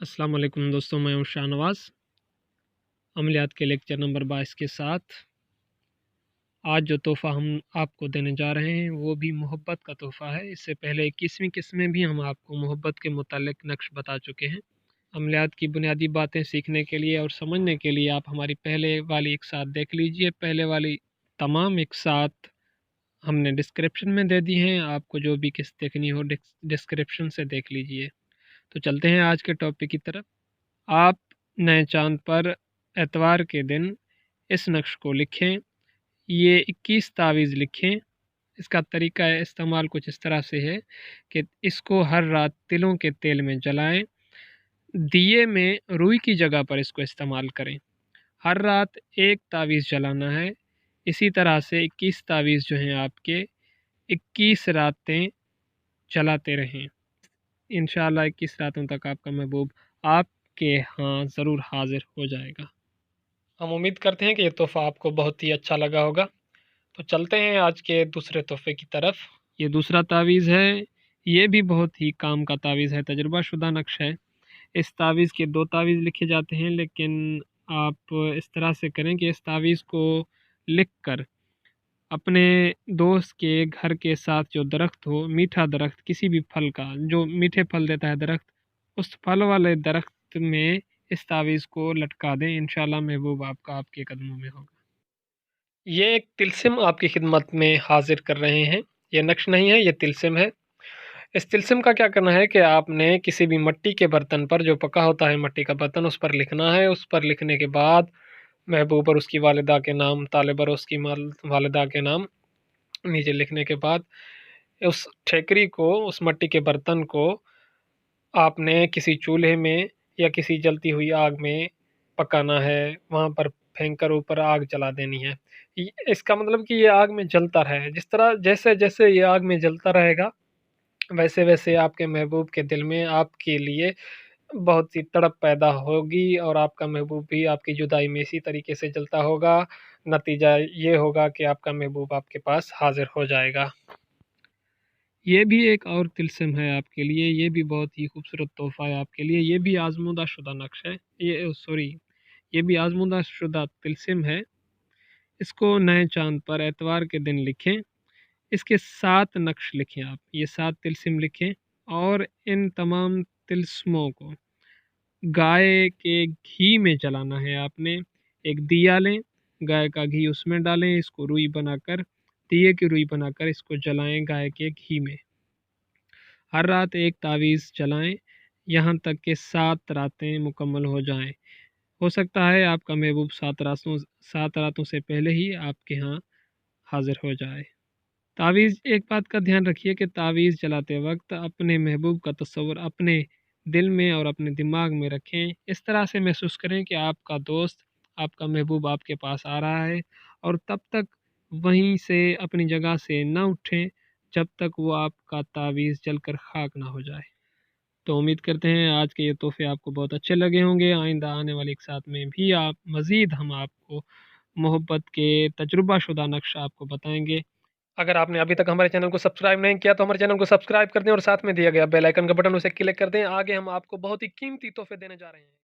अस्सलाम वालेकुम दोस्तों, मैं हूं शाहनवाज। अमलियात के लेक्चर नंबर 22 के साथ आज जो तोहफ़ा हम आपको देने जा रहे हैं वो भी मोहब्बत का तोहफ़ा है। इससे पहले 21वीं किस्त में भी हम आपको मोहब्बत के मुतालिक नक्श बता चुके हैं। अमलियात की बुनियादी बातें सीखने के लिए और समझने के लिए आप हमारी पहले वाली इकसात देख लीजिए। पहले वाली तमाम इकसात हमने डिस्क्रिप्शन में दे दी हैं, आपको जो भी किस्त देखनी हो डिस्क्रिप्शन से देख लीजिए। तो चलते हैं आज के टॉपिक की तरफ। आप नए चांद पर एतवार के दिन इस नक्श को लिखें। ये 21 तावीज़ लिखें। इसका तरीका इस्तेमाल कुछ इस तरह से है कि इसको हर रात तिलों के तेल में जलाएं। दिए में रुई की जगह पर इसको इस्तेमाल करें। हर रात एक तावीज़ जलाना है। इसी तरह से 21 तावीज़ जो हैं आपके 21 रातें जलाते रहें। इंशाअल्लाह 21 रातों तक आपका महबूब आपके यहाँ ज़रूर हाज़िर हो जाएगा। हम उम्मीद करते हैं कि ये तोहफ़ा आपको बहुत ही अच्छा लगा होगा। तो चलते हैं आज के दूसरे तोहफ़े की तरफ। ये दूसरा तावीज़ है। ये भी बहुत ही काम का तावीज़ है, तजुर्बाशुदा नक्श है। इस तावीज़ के 2 तावीज़ लिखे जाते हैं, लेकिन आप इस तरह से करें कि इस तावीज़ को लिख कर अपने दोस्त के घर के साथ जो दरख्त हो, मीठा दरख्त किसी भी फल का जो मीठे फल देता है दरख्त, उस फल वाले दरख्त में इस तावीज़ को लटका दें। इंशाल्लाह महबूब आपका आपके कदमों में होगा। ये एक तिलस्म आपकी खिदमत में हाजिर कर रहे हैं। ये नक्श नहीं है, ये तिलस्म है। इस तिलस्म का क्या करना है कि आपने किसी भी मिट्टी के बर्तन पर, जो पका होता है मिट्टी का बर्तन, उस पर लिखना है। उस पर लिखने के बाद महबूब और उसकी वालिदा के नाम, तालिब और उसकी वालिदा के नाम नीचे लिखने के बाद उस ठेकरी को, उस मिट्टी के बर्तन को आपने किसी चूल्हे में या किसी जलती हुई आग में पकाना है। वहाँ पर फेंक कर ऊपर आग जला देनी है। इसका मतलब कि ये आग में जलता रहे। जिस तरह जैसे जैसे ये आग में जलता रहेगा, वैसे वैसे आपके महबूब के दिल में आपके लिए बहुत सी तड़प पैदा होगी और आपका महबूब भी आपकी जुदाई में इसी तरीके से जलता होगा। नतीजा ये होगा कि आपका महबूब आपके पास हाजिर हो जाएगा। ये भी एक और तिलस्म है आपके लिए। ये भी बहुत ही खूबसूरत तोहफ़ा है आपके लिए। ये भी आज़मूदा शुदा नक्श है। ये भी आज़मूदा शुदा तिलस्म है। इसको नए चांद पर एतवार के दिन लिखें। इसके 7 नक्श लिखें आप। ये 7 तिलस्म लिखें और इन तमाम तिलस्मों को गाय के घी में जलाना है आपने। एक दिया लें, गाय का घी उसमें डालें, इसको रुई बनाकर, दिए की रुई बनाकर इसको जलाएं गाय के घी में। हर रात एक तावीज़ जलाएं, यहाँ तक कि 7 रातें मुकम्मल हो जाएं। हो सकता है आपका महबूब 7 रातों से पहले ही आपके यहाँ हाजिर हो जाए। तावीज़, एक बात का ध्यान रखिए कि तावीज़ जलाते वक्त अपने महबूब का तस्वुर अपने दिल में और अपने दिमाग में रखें। इस तरह से महसूस करें कि आपका दोस्त, आपका महबूब आपके पास आ रहा है, और तब तक वहीं से अपनी जगह से न उठें जब तक वो आपका तावीज़ जलकर खाक ना हो जाए। तो उम्मीद करते हैं आज के ये तोहफ़े आपको बहुत अच्छे लगे होंगे। आइंदा आने वाले एक साथ में भी आप मज़ीद हम आपको मोहब्बत के तजुर्बाशुदा नक्श आपको बताएंगे। अगर आपने अभी तक हमारे चैनल को सब्सक्राइब नहीं किया तो हमारे चैनल को सब्सक्राइब कर दें और साथ में दिया गया बेल आइकन का बटन उसे क्लिक कर दें। आगे हम आपको बहुत ही कीमती तोहफ़े देने जा रहे हैं।